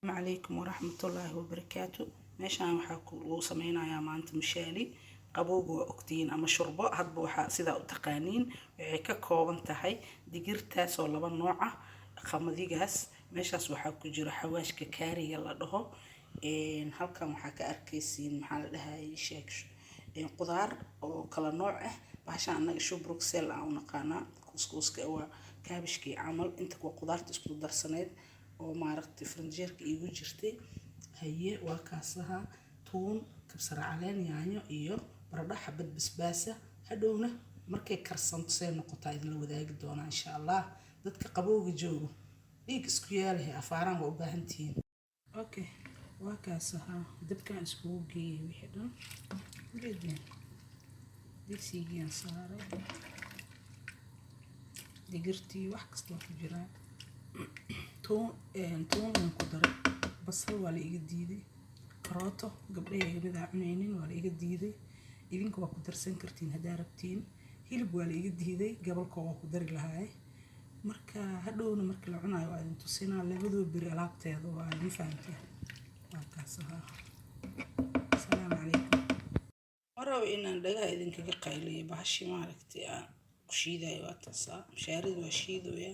عليكم ورحمة الله وبركاته. meeshaan waxaa ku sameynayaa maanta mishaali qabowga waa ogtiin ama shurbo hadba waxa sida u taqaaniin waxay ka kooban tahay digirtaas oo laba nooc ah qamadigaas meeshaas waxaa ku jira xawaashka kaariga la dhaho halkan waxaa ka arkaysiin maxaa la dhahay sheek qudaar oo kala nooc ah bahashan anaga show bruxelles aan u naqaanaa kuskuuska waa kaabishkii camal inta kuwa qudaarta isku darsaneed oo maaragtay franjeerka igu jirtay haye waa kaasaha tuun kabsar caleen yaanyo iyo baradho xabad basbaasa hadhowna markay karsanto say noqotaa idin la wadaagi doona insha Allah dadka qabowga joogo dhiig isku yaalahay afaaraan waa u baahan tihiin okay waa kaasaha dabkaan isku geeyay wixii dhan geedin digsigaan saaray digirtii wax kasta ku jira tuun ku daray basal waa la iga diiday karooto gabdhaha mid aan cunaynin waa la iga diiday idinka waa ku darsan kartiin hadaa rabtiin hilib waa la iga diiday gabalka waa ku dari lahaay marka hadhowna marka la cunayo waa idin tusinaa labadoo biri alaabteeda waa idin fahamtay waa kaasaha assalaamu calaykum waraw inaan dhagaa idinkaga qayliyo bahashi maaragtay aan ku shiidayo waa taasaa mishaarida waa shiidooya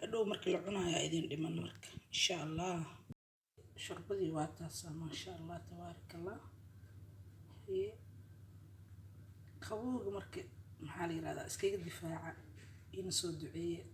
hadhow marka la cunayo idin dhiman marka insha Allah شربتي واتاسا ما شاء الله تبارك الله هي قبوق مركب محالي هذا اسكيك الدفاع ينسو الدعية